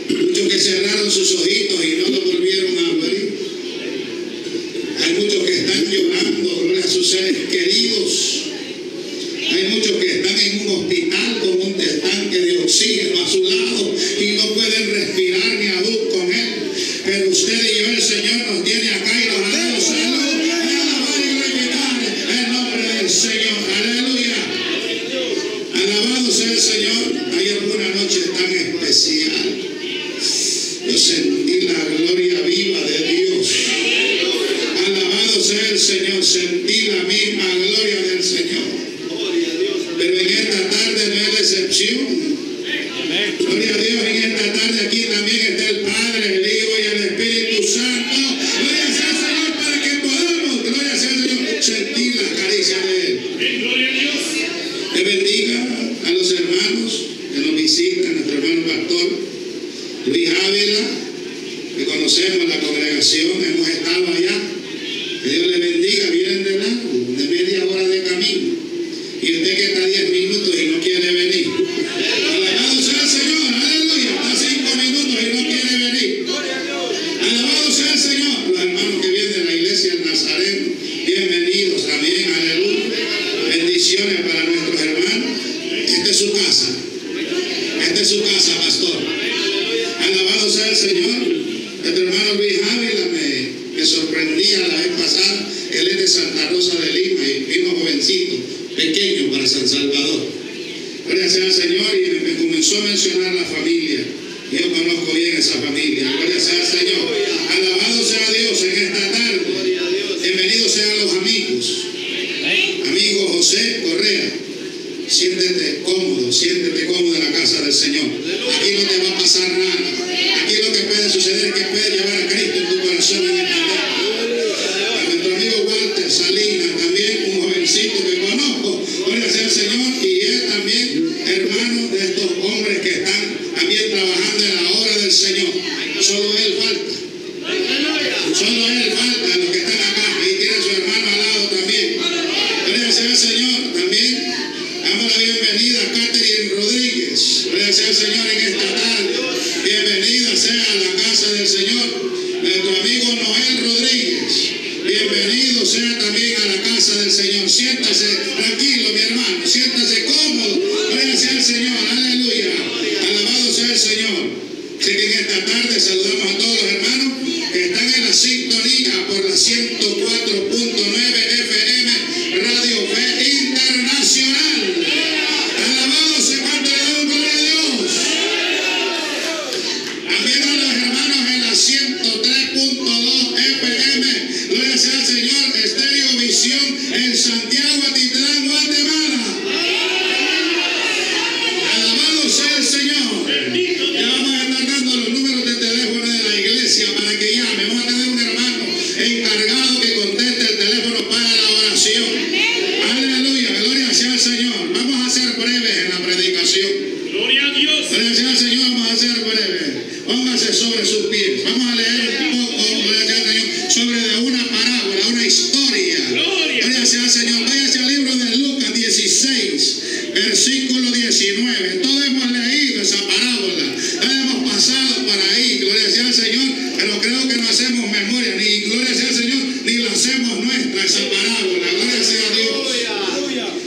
Muchos que cerraron sus ojitos y no lo volvieron a abrir. Hay muchos que están llorando, gloria a sus seres queridos. Hay muchos que están en un hospital con un tanque de oxígeno a su lado y no pueden respirar ni aún con él. Pero usted y yo, el Señor nos tiene acá y nos ha dado salud. Alabar y glorificar el nombre del Señor. Aleluya. Alabado sea el Señor. Ayer fue una noche tan especial. Yo sentí la gloria viva de Dios. Alabado sea el Señor. Sentí la misma gloria del Señor. Pero en esta tarde no hay excepción. Gloria a Dios, en esta tarde aquí también está el Padre, el Hijo y el Espíritu Santo. Gloria sea al Señor para que podamos, gloria sea al Señor, sentir la caricia de Él. Gloria a Dios. Que bendiga a los hermanos que nos visitan, nuestro hermano pastor Luis Ávila, que conocemos la congregación, hemos estado allá. Que Dios le bendiga, vienen de largo, de media hora de camino. Y usted que está 10 minutos y no quiere venir. Alabado sea el Señor, aleluya. Está 5 minutos y no quiere venir. Alabado sea el Señor. Los hermanos que vienen de la iglesia del Nazareno, bienvenidos también, aleluya. Bendiciones para nuestros hermanos. Esta es su casa. Esta es su casa, pastor. Alabado sea el Señor. Nuestro hermano Luis Ávila me sorprendía la vez pasada. Él es de Santa Rosa de Lima y vino jovencito, pequeño para San Salvador. Gloria sea al Señor, y me comenzó a mencionar la familia. Yo conozco bien esa familia. Gloria sea al Señor. Alabado sea Dios en esta tarde. Bienvenidos sean los amigos. Amigo José Correa, siéntete cómodo en la casa del Señor. Aquí no te va a pasar nada. Aquí lo que puede suceder es que puedes llevar a Cristo en tu corazón en esta tarde. A nuestro amigo Walter Salinas, también un jovencito que conozco. Gloria sea al Señor, y él también, hermano de estos hombres que están también trabajando en la obra del Señor. Solo él falta. Solo él falta, los que están acá. Y tiene a su hermano al lado también. Gloria sea al Señor. También damos la bienvenida a Catherine Rodríguez. Gloria sea al Señor en esta tarde. Bienvenida sea a la casa del Señor. Nuestro amigo Noel Rodríguez. Bienvenido sea también a la casa del Señor. Siéntase tranquilo, mi hermano. Siéntase cómodo. Gloria sea al Señor. Aleluya. Alabado sea el Señor. Así que en esta tarde saludamos a todos los hermanos que están en la sintonía por la 104.9 FM Radio Fe Internacional. Alabado sea cuando le damos gloria a Dios. También a los hermanos en la 103.2 FM. Gloria sea al Señor. Estéreo Visión en Santiago, Atitlán, Guatemala. Alabado sea el Señor. Ya vamos a estar dando los números de teléfono de la iglesia para que llame. Vamos a tener un hermano encargado que conteste el teléfono para la oración. Aleluya, gloria sea al Señor. Vamos a ser breves en la predicación. Gloria a Dios. Gloria sea al Señor, vamos a ser breves. Póngase sobre sus pies. Vamos a leer un poco, gloria sea al Señor, sobre una parábola, una historia. Gloria sea al Señor. Váyase al libro de Lucas 16, versículo 19. Todos hemos leído esa parábola. Hemos pasado por ahí. Gloria sea al Señor. Pero creo que no hacemos memoria. Ni gloria sea al Señor, ni la hacemos nuestra esa parábola. Gloria sea a Dios.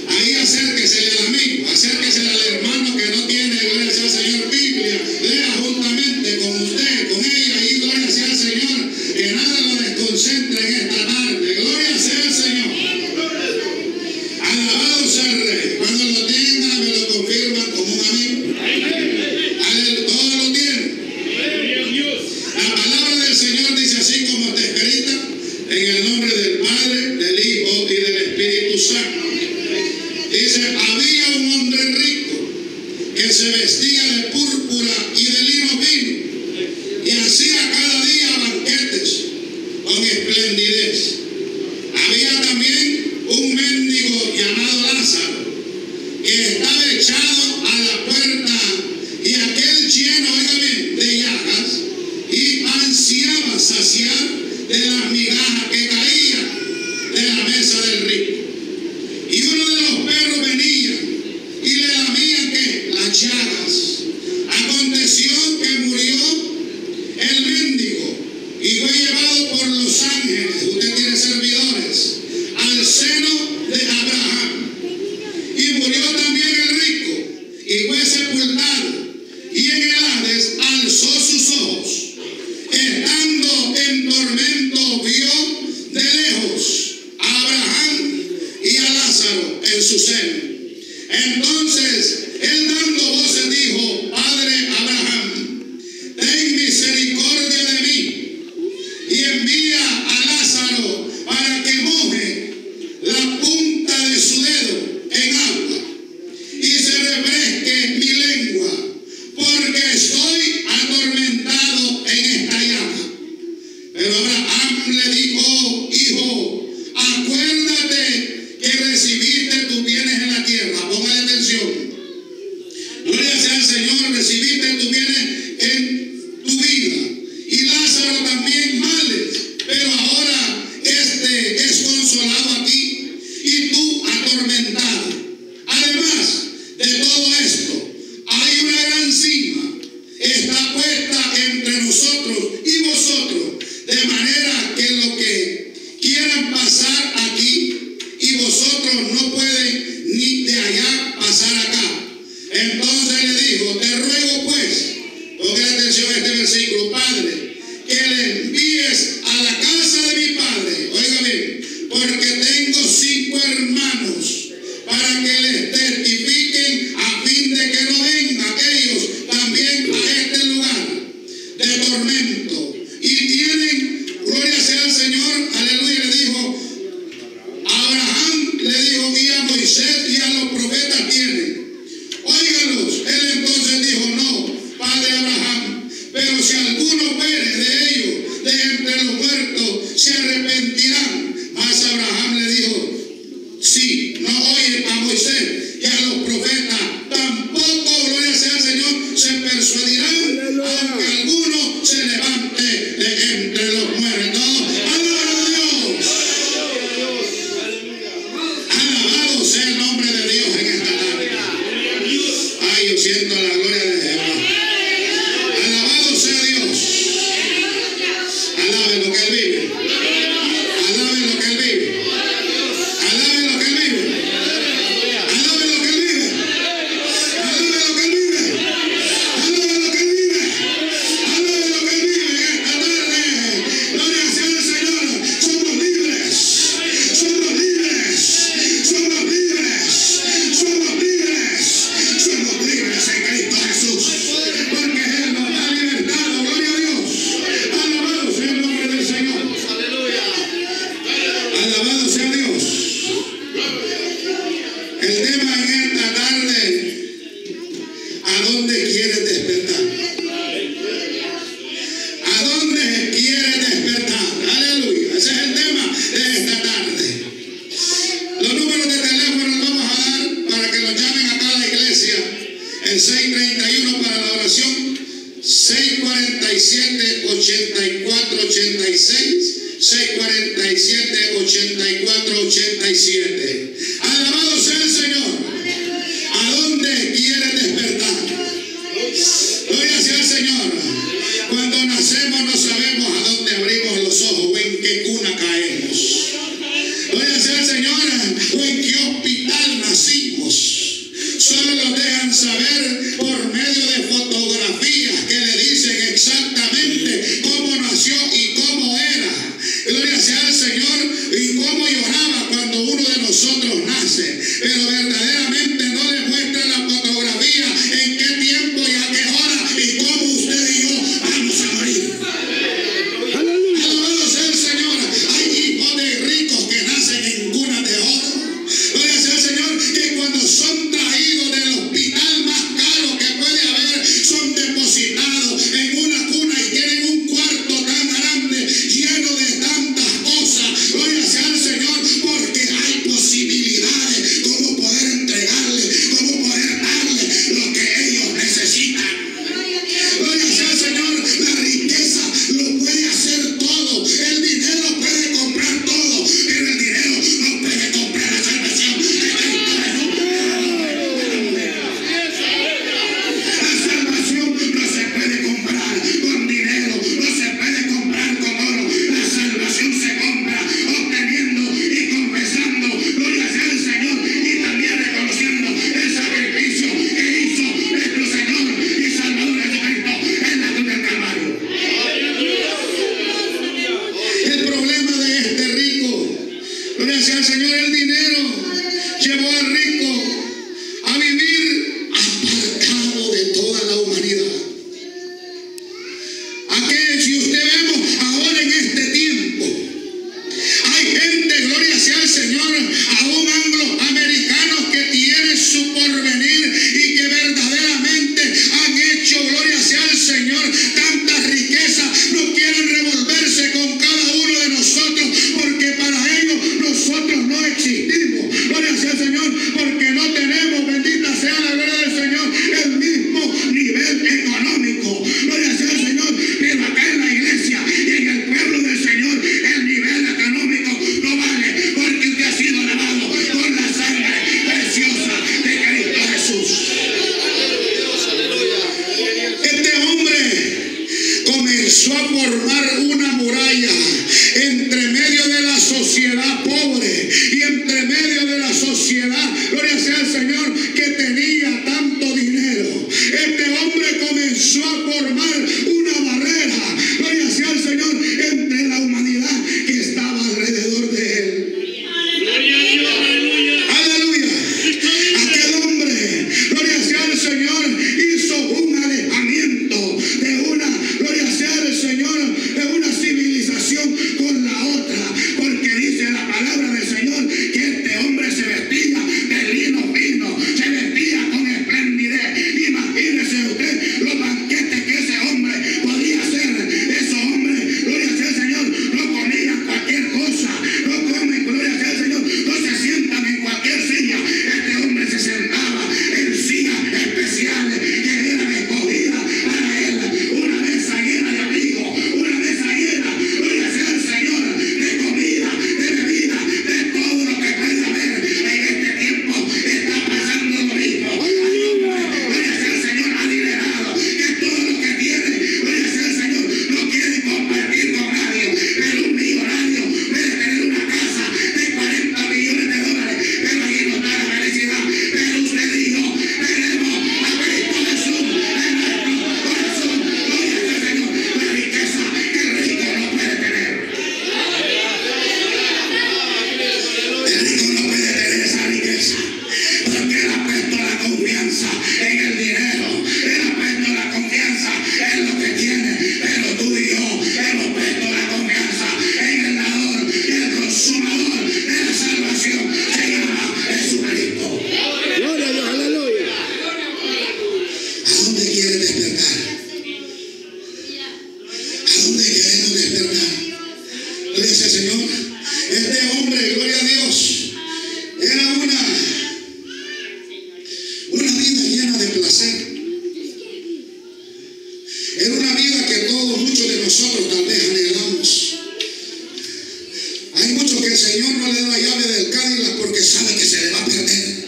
Ahí acérquese al amigo. Acérquese al hermano que no tiene, gloria sea al Señor, Biblia. Lea juntamente con usted, con ella. Y gloria sea al Señor. Que nada lo desconcentre en esta tarde. Gloria sea al Señor. Alabado sea el Rey. Cuando lo tenga, me lo confirman como un amigo. Aleluya. Todo lo tiene. La palabra del Señor dice así como está escrita, en el nombre del Padre, del Hijo y del Espíritu Santo. Dice, había un hombre rico que se vestía de púrpura y de lino fino y hacía cada día banquetes con esplendidez. Había también un mendigo llamado Lázaro que estaba echado a la puerta, y aquel lleno, óigame, de llagas, y ansiaba saciar de las migajas que caían de la mesa del rico. Y uno de los perros venía y le lamían, ¿qué? Las llagas. Aconteció que ojos, estando en tormento, vio de lejos a Abraham y a Lázaro en su seno. Entonces él, dando voces, dijo: Padre Abraham, ten misericordia de mí y envía a Lázaro para que moje la punta de su dedo en agua y se refresque mi lengua, porque estoy atormentado en esta llama. Pero Abraham le dijo: Hijo, acuérdate que recibiste tus bienes en la tierra. Póngale atención. Gloria sea al Señor. Recibiste tus bienes en tu vida, y Lázaro también males, pero ahora este es consolado aquí y tú atormentado. Además de todo esto, hay una gran cima, está puesta entre nosotros y vosotros, de manera que lo que quieran pasar aquí y vosotros no pueden ni de allá pasar acá. Entonces le dijo: te ruego pues, ponga atención a este versículo, Padre, que le envíes a la casa de mi padre, oiga bien, porque tengo 5 hermanos, para que les testifiquen a fin de que no vengan ellos también a este lugar de tormento. Y tienen, gloria sea al Señor, aleluya, le dijo a Abraham, le dijo, y a Moisés y a los profetas tienen. Óigalos. Él entonces dijo: no, Padre Abraham, pero si alguno muere de ellos, de entre los muertos, se arrepentirán. Mas Abraham le dijo: sí, no oyen a Moisés y a los profetas, tampoco, gloria sea al Señor, se persuadirán, aunque alguno se levante de entre los muertos. ¡Alabado Dios! Alabado sea el nombre de Dios en esta tarde. Ay, yo siento la gloria de Jehová. Alabado sea Dios. Alabe lo que Él vive. Alabe lo que Él vive. Alabe lo que Él vive. Alabe lo que Él vive. Alabe lo que Él vive. Alabe lo que Él vive. Alabe lo que Él vive en esta tarde. Gloria sea al Señor. Somos libres. Somos libres. Somos libres. Somos libres. Somos libres en Cristo Jesús. Porque Él nos ha libertado. Gloria a Dios. Alabado sea el nombre del Señor. Alabado sea Dios. El tema en esta tarde: ¿a dónde quieres despertar? ¿A dónde quieres despertar? Aleluya. Ese es el tema de esta tarde. Los números de teléfono los vamos a dar para que nos llamen acá a la iglesia. El 631 para la oración, 647-8486, 647-8487. Alabado sea el Señor. ¿A dónde quieres despertar? Gloria sea al Señor. Cuando nacemos no sabemos a dónde abrimos los ojos o en qué cuna caemos. Gloria sea al Señor. O en qué hospital nacimos. Solo nos dejan saber por medio de fotografías que le dicen exactamente cómo nació y cómo era. Gloria sea al Señor. Y cómo lloraba cuando uno de nosotros nace. Pero verdaderamente no le muestra la fotografía en qué tiempo y a qué hora y cómo usted y yo vamos a morir. Alabado sea el Señor. Hay hijos de ricos que nacen en cunas de oro. Gloria sea al Señor. Que cuando son traídos del hospital más caro que puede haber, son depositados en una cuna y tienen un cuarto tan grande lleno de tantas cosas. Gloria sea al Señor, porque hay posibilidades como poder Señor, tanta riqueza, no quieren revolverse con cada uno de nosotros, porque para ellos nosotros no existimos. Gloria sea al Señor, porque no tenemos, bendita sea la gloria del Señor, el mismo nivel económico. Gloria sea al Señor, pero acá en la iglesia y en el pueblo del Señor, el nivel económico no vale, porque usted ha sido lavado con la sangre preciosa de Cristo Jesús. Este hombre comenzó a formar una muralla entre medio de la sociedad pobre y entre medio de la sociedad, gloria sea al Señor, que tenía tanto dinero. Este hombre comenzó a formar una barrera, gloria sea al Señor, entre la humanidad que estaba alrededor de él. Aleluya. Aquel hombre, gloria sea al Señor, hizo un alejamiento de una, gloria sea al Señor, de una civilización con la otra, porque dice la palabra del Señor que este hombre se vestía de lino fino, se vestía con esplendidez. Imagínese usted los banquetes que ese hombre podía hacer. Esos hombres, gloria sea al Señor, no comían cualquier cosa, no comen, gloria sea al Señor, no se sientan en cualquier silla. Este hombre se sentaba en sillas especiales que eran escogidas para él, una mesa llena de amigos, una mesa llena, gloria sea al Señor, de comida, de bebida, de todo lo que puede haber. En este tiempo está pasando lo mismo. Hay hombres, gloria sea al Señor, adinerados, que todo lo que tiene, gloria sea al Señor, no quiere compartir con nadie. Pero un millonario puede tener una casa de 40 millones de dólares, pero ahí no está la felicidad. Pero usted dijo, tenemos a Cristo Jesús en nuestro corazón. Gloria sea al Señor, la riqueza que el rico no puede tener. El rico no puede tener esa riqueza, porque él ha puesto la confianza en el dinero, él ha puesto la confianza en lo que tiene. Pero tú y yo hemos puesto la confianza en el dador y el consumador de la salvación, se llama Jesucristo. Gloria a Dios, aleluya. ¿A dónde quieres despertar? ¿A dónde queremos despertar? Gloria sea al Señor. Este hombre, gloria a Dios, era una vida llena de placer. Era una vida que todos, muchos de nosotros tal vez anhelamos. Hay muchos que el Señor no le da la llave del Cadillac porque sabe que se le va a perder.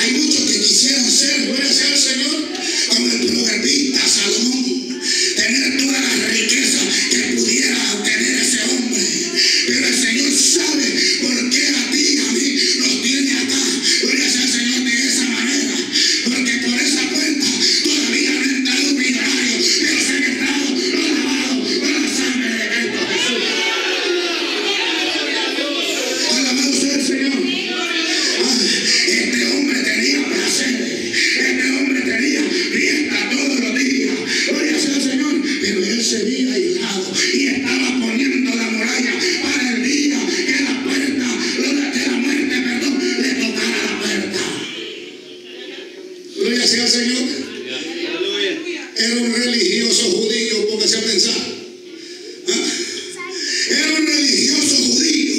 Hay muchos que quisieran ser, gloria sea al Señor, como el proverbista Salomón, tener todas las riquezas que pudiera obtener ese hombre. Pero el Señor sabe por qué a ti y a mí nos tiene acá, gloria sea al Señor, de esa manera. Porque por esa puerta todavía no ha entrado un millonario, pero se han entrado los lavados con la sangre de Cristo Jesús. Alabado sea el Señor. Este hombre tenía placer, este hombre tenía fiesta todos los días, gloria sea al Señor, pero él se veía aislado y estaba poniendo la muralla para el día que la puerta, que la muerte, perdón, le tocara la puerta. Gloria sea al Señor. Era un religioso judío, póngase a pensar. Era un religioso judío.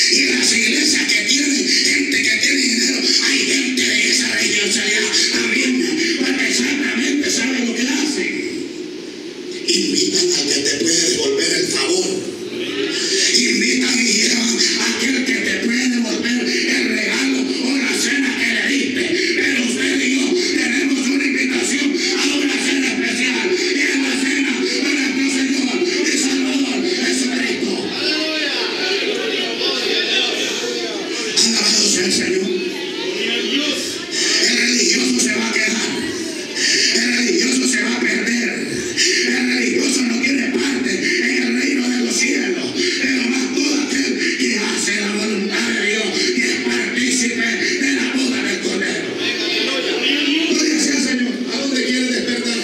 Y en las iglesias que tienen gente que tiene dinero, hay gente de esa religiosidad también, porque exactamente saben lo que hacen. Invitan al que te puede devolver el favor. Invitan y llevan a aquel que te puede devolver el regalo o la cena que le diste. Pero usted y yo tenemos una invitación a una cena especial, y es la cena de nuestro Señor y Salvador Jesucristo. Alabado sea el Señor. El religioso se va a quedar, el religioso se va a perder, el religioso no tiene parte en el reino de los cielos. Pero más todo aquel que hace la voluntad de Dios y es partícipe de la boda del Cordero. Gloria sea al Señor. ¿A dónde quiere despertar?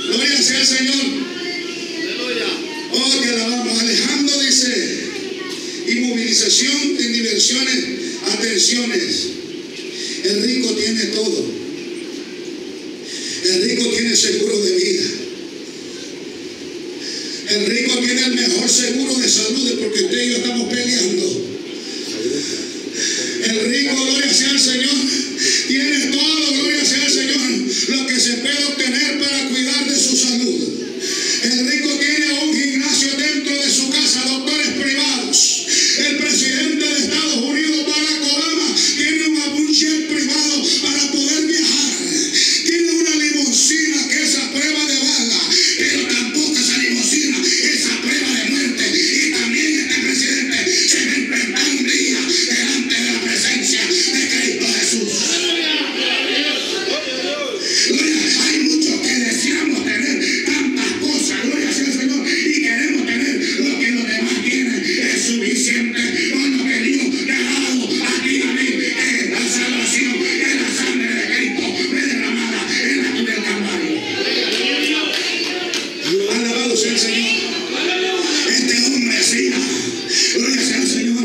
Gloria sea al Señor. Oh, que alabamos. Alejandro dice: inmovilización en diversiones, atenciones. El rico tiene todo. El rico tiene seguro de vida. El rico tiene el mejor seguro de salud, porque usted y yo estamos peleando. El rico, gloria sea al Señor, tiene todo, gloria sea al Señor, lo que se puede obtener para cuidar de su salud. El rico tiene un gimnasio dentro de su casa, doctores privados. El presidente de Estados Unidos, Barack Obama, tiene un jet privado para poder viajar. Tiene una limusina que es a prueba de bala, pero tampoco esa limusina es a prueba de muerte. Y también este presidente se va a enfrentar un día delante de la presencia de Cristo Jesús. Gloria, hay muchos que deseamos tener tantas cosas, gloria sea al Señor, y queremos tener lo que los demás tienen. Es suficiente con lo que Dios te ha dado a ti y a mí. Es la salvación, es la sangre de Cristo, fue derramada en la cruz del Calvario. Alabado sea el Señor. Este hombre hacía, gloria sea al Señor,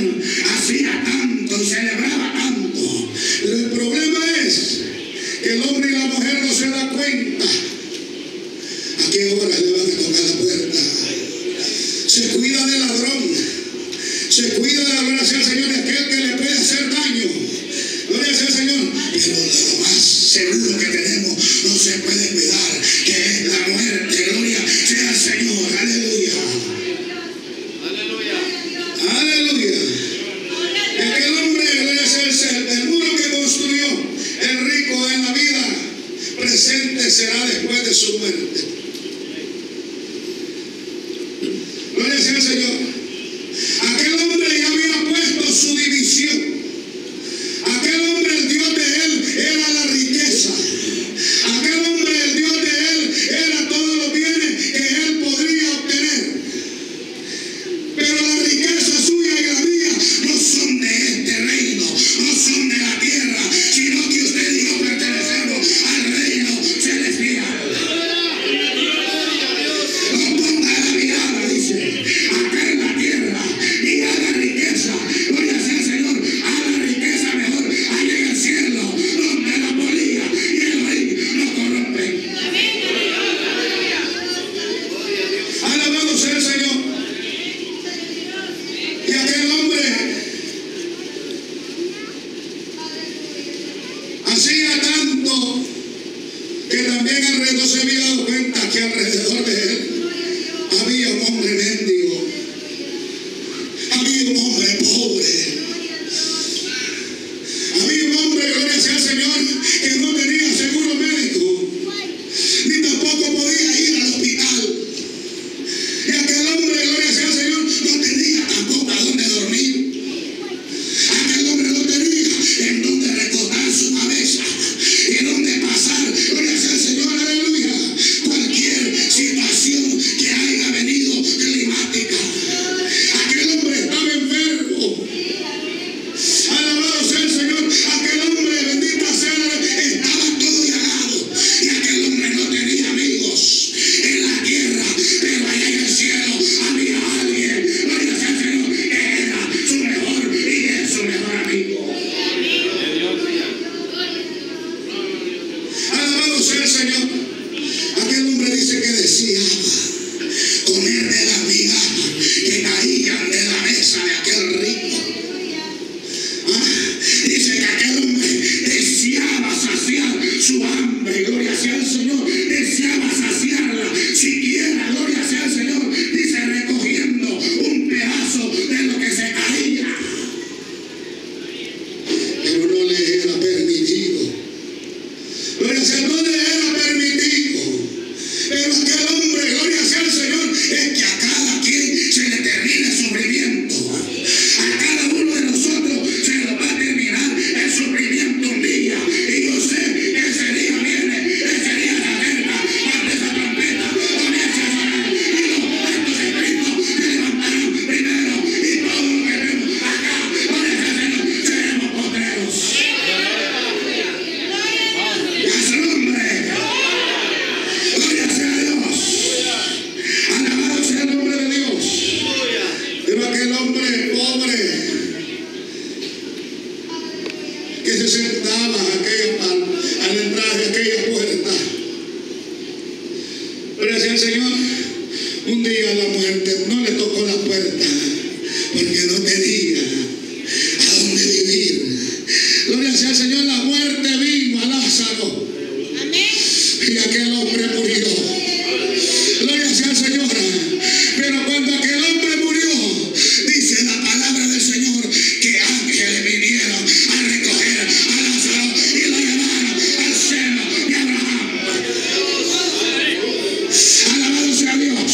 hacía tanto y celebraba tanto. Pero el problema es que el hombre y la mujer no se dan cuenta a qué hora le van a tocar la puerta. Se cuida del ladrón, se cuida de la gloria sea al Señor, de aquel que le puede hacer daño. Gloria sea al Señor. Pero lo más seguro que tenemos no se puede cuidar, que es la muerte. Gloria sea al Señor. Aleluya. Aleluya. Aquel hombre, gloria sea al Señor, el muro que construyó el rico en la vida presente será después de su muerte. Gloria sea al Señor. Aquel hombre ya había puesto su división. Aquel hombre, el Dios de él era la riqueza. Aquel hombre, el Dios de él era todos los bienes que él podría obtener. Pero la riqueza suya y la mía no son de este reino, no son de la tierra, sino que usted y yo pertenecemos al reino celestial. No ponga la mirada, dice, acá en la tierra y haga riqueza. Gloria sea al Señor, haga riqueza mejor allá en el cielo, donde la polilla y el orín no corrompen. Alabado sea el Señor. Y aquel hombre hacía tanto que también alrededor se había dado cuenta que alrededor de él había un hombre mendigo, había un hombre pobre, había un hombre, gloria sea al Señor, que no tenía seguro médico, ni tampoco podía ir al hospital. Y aquel hombre, gloria sea al Señor, no tenía tampoco a dónde dormir. Aquel hombre no tenía en dónde recostar su cabeza y dónde pasar, gloria sea al Señor, aleluya, cualquier situación que haya venido climática. Aquel hombre estaba enfermo. Alabado sea el Señor. Aquel hombre, bendita sea, estaba todo llagado. Y aquel hombre no tenía amigos en la tierra, pero allá en el cielo había alguien, gloria sea al Señor, que era su mejor y es su mejor amigo. Alabado sea el Señor. Aquel hombre dice que deseaba comer de las migajas que caían de la mesa de aquel rico. Dice que aquel hombre deseaba saciar su hambre, gloria sea al Señor, deseaba saciarla, siquiera, gloria sea al Señor, dice recogiendo un pedazo de lo que se caía. Pero no le era permitido. Gloria sea, no le era permitido. Pero aquel hombre, gloria sea al Señor, es que a cada quien se le termina el sufrimiento. A cada uno de nosotros se nos va a terminar el sufrimiento un día. Y yo sé que ese día viene, ese día la sea el Señor. Un día la muerte no le tocó la puerta porque no tenía a dónde vivir. Gloria sea al Señor. La muerte vino a Lázaro. Amén. Y aquel hombre murió. Gloria sea al Señor. Pero cuando aquel hombre murió, dice la palabra del Señor que ángeles vinieron a recoger a Lázaro y lo llevaron al seno de Abraham. Alabado sea Dios.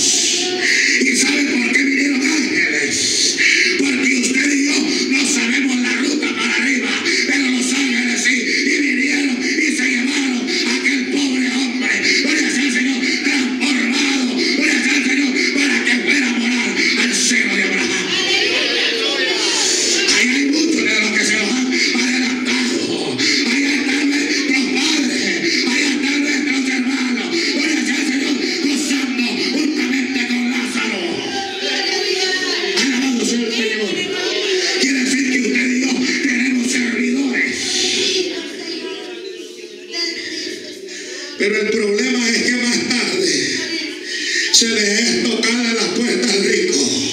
¿Y saben por qué vinieron ángeles? Porque usted y yo no sabemos la ruta para arriba, pero los ángeles sí, y vinieron y se llevaron a aquel pobre hombre. Gloria sea al Señor, transformado. Gloria sea al Señor, para que fuera a morar al seno de Abraham. Ahí hay muchos de los que se los han adelantado. Ahí están nuestros padres, ahí están nuestros hermanos. Gloria sea al Señor, gozando juntamente con Lázaro. Alabado sea el Señor. Quiere decir que usted y yo tenemos servidores. Pero el problema es que más tarde se le es tocada la puerta al rico.